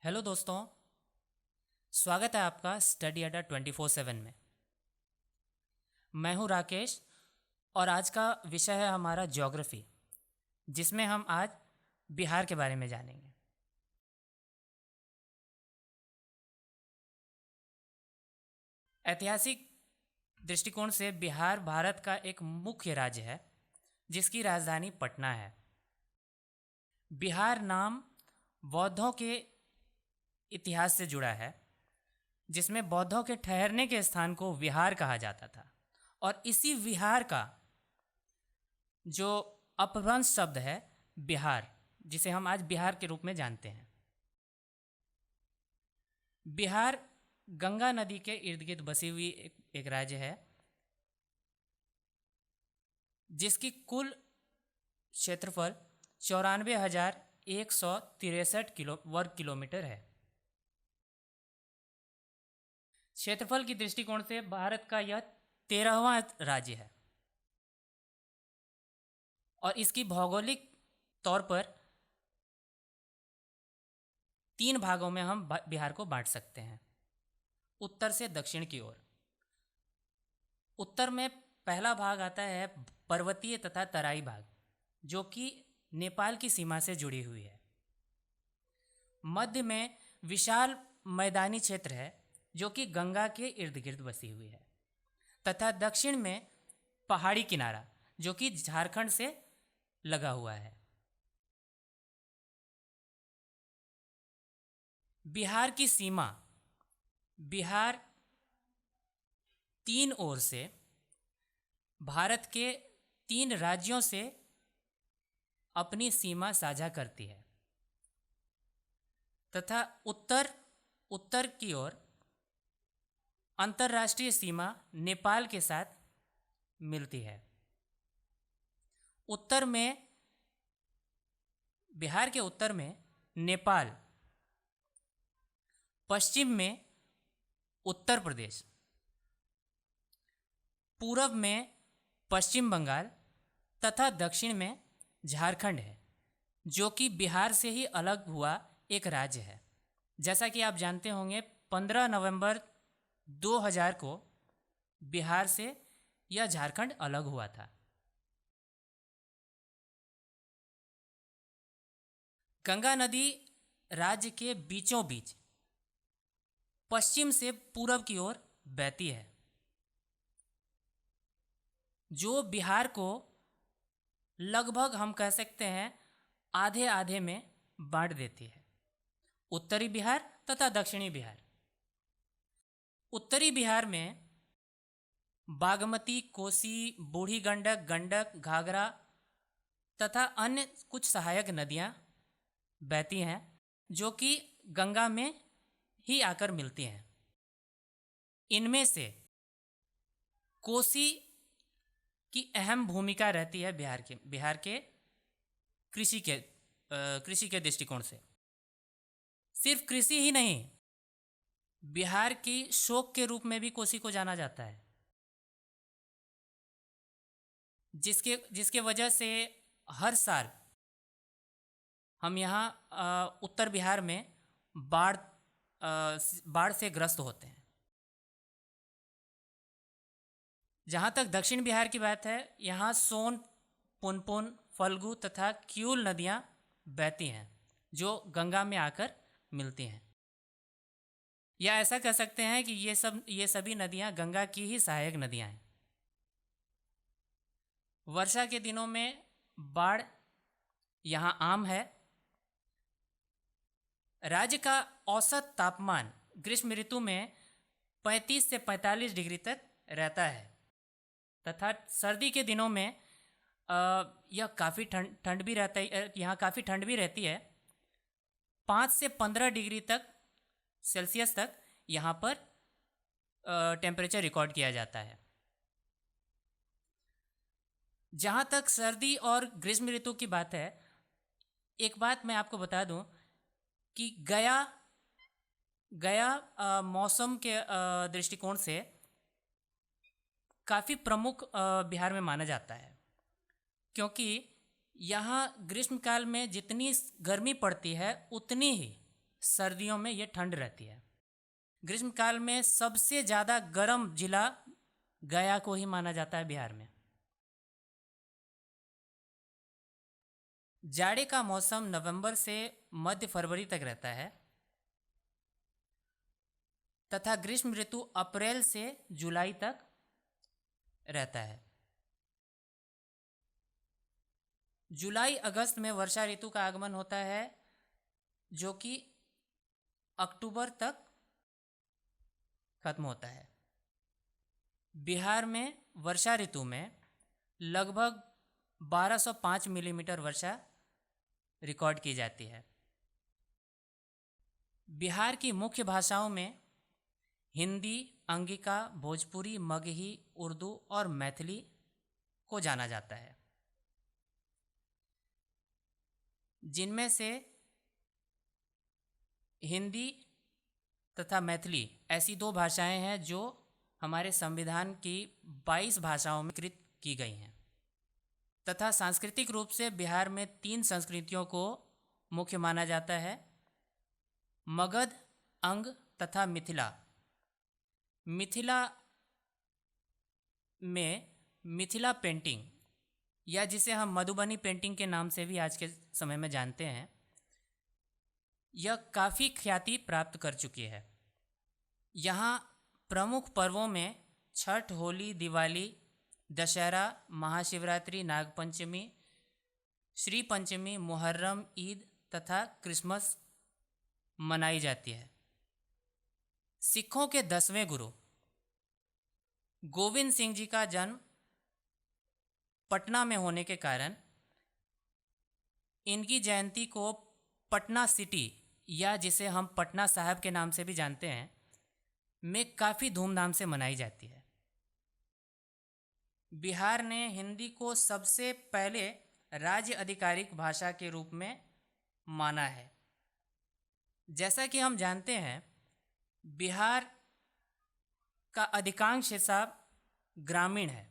Hello दोस्तों। स्वागत है आपका स्टडी अड्डा 24/7 में। मैं हूं राकेश और आज का विषय है हमारा ज्योग्राफी, जिसमें हम आज बिहार के बारे में जानेंगे। ऐतिहासिक दृष्टिकोण से बिहार भारत का एक मुख्य राज्य है, जिसकी राजधानी पटना है। बिहार नाम बौद्धों के इतिहास से जुड़ा है, जिसमें बौद्धों के ठहरने के स्थान को विहार कहा जाता था। और इसी विहार का जो अपभ्रंश शब्द है बिहार, जिसे हम आज बिहार के रूप में जानते हैं। बिहार गंगा नदी के इर्द गिर्द बसी हुई एक राज्य है, जिसकी कुल क्षेत्रफल 94,163 वर्ग किलोमीटर है। क्षेत्रफल की दृष्टिकोण से भारत का यह 13वां राज्य है और इसकी भौगोलिक तौर पर 3 भागों में हम बिहार को बांट सकते हैं, उत्तर से दक्षिण की ओर। उत्तर में पहला भाग आता है पर्वतीय तथा तराई भाग, जो कि नेपाल की सीमा से जुड़ी हुई है। मध्य में विशाल मैदानी क्षेत्र है, जो कि गंगा के इर्द गिर्द बसी हुई है, तथा दक्षिण में पहाड़ी किनारा, जो कि झारखंड से लगा हुआ है। बिहार की सीमा, बिहार 3 ओर से भारत के 3 राज्यों से अपनी सीमा साझा करती है, तथा उत्तर की ओर अंतर्राष्ट्रीय सीमा नेपाल के साथ मिलती है। उत्तर में, बिहार के उत्तर में नेपाल, पश्चिम में उत्तर प्रदेश, पूरब में पश्चिम बंगाल तथा दक्षिण में झारखंड है, जो कि बिहार से ही अलग हुआ एक राज्य है। जैसा कि आप जानते होंगे, 15 नवंबर 2000 को बिहार से यह झारखंड अलग हुआ था। गंगा नदी राज्य के बीचों बीच पश्चिम से पूरब की ओर बहती है, जो बिहार को लगभग हम कह सकते हैं आधे आधे में बांट देती है, उत्तरी बिहार तथा दक्षिणी बिहार। उत्तरी बिहार में बागमती, कोसी, बूढ़ी गंडक, गंडक, घाघरा तथा अन्य कुछ सहायक नदियां बहती हैं, जो कि गंगा में ही आकर मिलती हैं। इनमें से कोसी की अहम भूमिका रहती है बिहार के कृषि के दृष्टिकोण से। सिर्फ कृषि ही नहीं, बिहार की शोक के रूप में भी कोसी को जाना जाता है, जिसके वजह से हर साल हम यहाँ उत्तर बिहार में बाढ़ से ग्रस्त होते हैं। जहाँ तक दक्षिण बिहार की बात है, यहाँ सोन, पुनपुन, फल्गु तथा क्यूल नदियाँ बहती हैं, जो गंगा में आकर मिलती हैं। या ऐसा कह सकते हैं कि ये सभी नदियाँ गंगा की ही सहायक नदियाँ हैं। वर्षा के दिनों में बाढ़ यहाँ आम है। राज्य का औसत तापमान ग्रीष्म ऋतु में 35 से 45 डिग्री तक रहता है, तथा सर्दी के दिनों में यह काफ़ी ठंड भी रहता है, यहाँ काफ़ी ठंड भी रहती है। 5 से 15 डिग्री तक सेल्सियस तक यहाँ पर टेम्परेचर रिकॉर्ड किया जाता है। जहाँ तक सर्दी और ग्रीष्म ऋतु की बात है, एक बात मैं आपको बता दूं कि गया मौसम के दृष्टिकोण से काफ़ी प्रमुख बिहार में माना जाता है, क्योंकि यहाँ ग्रीष्मकाल में जितनी गर्मी पड़ती है, उतनी ही सर्दियों में ये ठंड रहती है। ग्रीष्मकाल में सबसे ज़्यादा गर्म जिला गया को ही माना जाता है बिहार में। जाड़े का मौसम नवंबर से मध्य फरवरी तक रहता है तथा ग्रीष्म ऋतु अप्रैल से जुलाई तक रहता है। जुलाई अगस्त में वर्षा ऋतु का आगमन होता है जो कि अक्टूबर तक खत्म होता है। बिहार में वर्षा ऋतु में लगभग 1205 मिलीमीटर वर्षा रिकॉर्ड की जाती है। बिहार की मुख्य भाषाओं में हिंदी, अंगिका, भोजपुरी, मगही, उर्दू और मैथिली को जाना जाता है, जिनमें से हिंदी तथा मैथिली ऐसी दो भाषाएं हैं जो हमारे संविधान की 22 भाषाओं में कृत की गई हैं। तथा सांस्कृतिक रूप से बिहार में 3 संस्कृतियों को मुख्य माना जाता है: मगध, अंग तथा मिथिला। मिथिला में मिथिला पेंटिंग, या जिसे हम मधुबनी पेंटिंग के नाम से भी आज के समय में जानते हैं, यह काफ़ी ख्याति प्राप्त कर चुकी है। यहाँ प्रमुख पर्वों में छठ, होली, दिवाली, दशहरा, महाशिवरात्रि, नागपंचमी, श्री पंचमी, मुहर्रम, ईद तथा क्रिसमस मनाई जाती है। सिखों के 10वें गुरु गोविंद सिंह जी का जन्म पटना में होने के कारण इनकी जयंती को पटना सिटी, या जिसे हम पटना साहब के नाम से भी जानते हैं, में काफ़ी धूमधाम से मनाई जाती है। बिहार ने हिंदी को सबसे पहले राज्य आधिकारिक भाषा के रूप में माना है। जैसा कि हम जानते हैं, बिहार का अधिकांश हिस्सा ग्रामीण है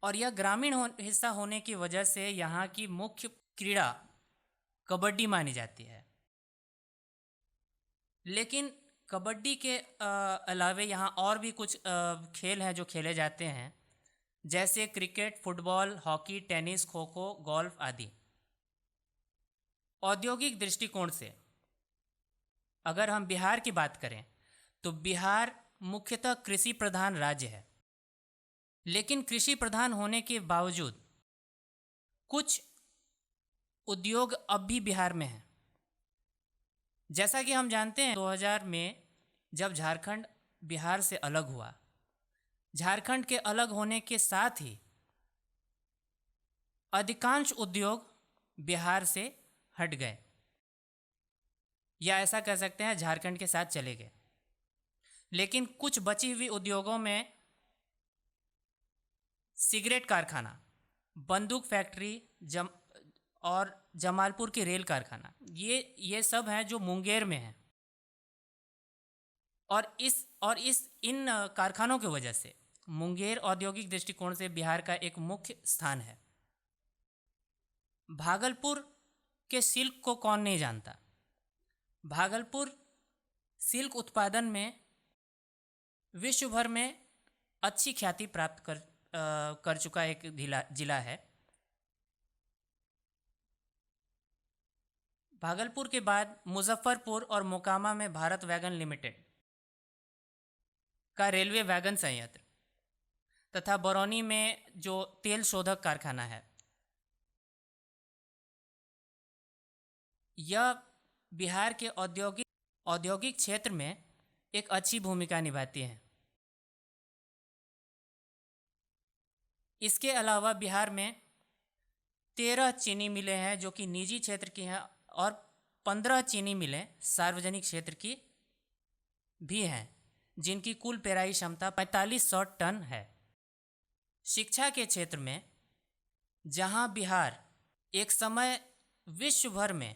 और यह ग्रामीण हिस्सा होने की वजह से यहाँ की मुख्य क्रीड़ा कबड्डी मानी जाती है। लेकिन कबड्डी के अलावे यहाँ और भी कुछ खेल हैं जो खेले जाते हैं, जैसे cricket, football, hockey, tennis, kho kho, golf आदि। औद्योगिक दृष्टिकोण से अगर हम बिहार की बात करें तो बिहार मुख्यतः कृषि प्रधान राज्य है। लेकिन कृषि प्रधान होने के बावजूद कुछ उद्योग अब भी बिहार में हैं। जैसा कि हम जानते हैं, 2000 में जब झारखंड बिहार से अलग हुआ, झारखंड के अलग होने के साथ ही अधिकांश उद्योग बिहार से हट गए, या ऐसा कह सकते हैं झारखंड के साथ चले गए। लेकिन कुछ बची हुई उद्योगों में सिगरेट कारखाना, बंदूक फैक्ट्री और जमालपुर की रेल कारखाना, ये सब हैं जो मुंगेर में हैं। और इन कारखानों की वजह से मुंगेर औद्योगिक दृष्टिकोण से बिहार का एक मुख्य स्थान है। भागलपुर के सिल्क को कौन नहीं जानता। भागलपुर सिल्क उत्पादन में विश्व भर में अच्छी ख्याति प्राप्त कर चुका एक जिला है। भागलपुर के बाद मुजफ्फरपुर और मोकामा में भारत वैगन लिमिटेड का रेलवे वैगन संयंत्र तथा बरौनी में जो तेल शोधक कारखाना है, यह बिहार के औद्योगिक क्षेत्र में एक अच्छी भूमिका निभाती हैं। इसके अलावा बिहार में 13 चीनी मिलें हैं जो कि निजी क्षेत्र की हैं और 15 चीनी मिलें सार्वजनिक क्षेत्र की भी हैं, जिनकी कुल पेराई क्षमता 4500 टन है। शिक्षा के क्षेत्र में जहां बिहार एक समय विश्व भर में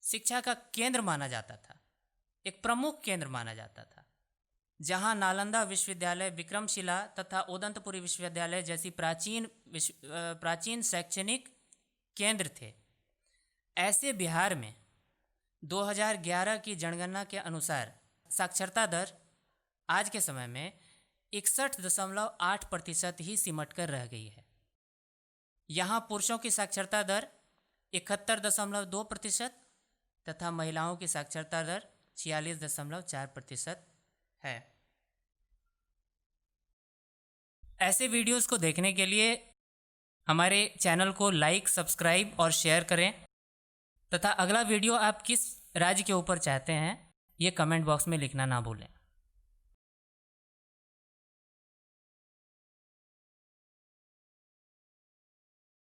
शिक्षा का केंद्र माना जाता था, एक प्रमुख केंद्र माना जाता था, जहां नालंदा विश्वविद्यालय, विक्रमशिला तथा उदंतपुरी विश्वविद्यालय जैसी प्राचीन शैक्षणिक केंद्र थे, ऐसे बिहार में 2011 की जनगणना के अनुसार साक्षरता दर आज के समय में 61.8% ही सिमट कर रह गई है। यहाँ पुरुषों की साक्षरता दर 71.2% तथा महिलाओं की साक्षरता दर 46.4% है। ऐसे वीडियोस को देखने के लिए हमारे चैनल को लाइक, सब्सक्राइब और शेयर करें तथा अगला वीडियो आप किस राज्य के ऊपर चाहते हैं ये कमेंट बॉक्स में लिखना ना भूलें।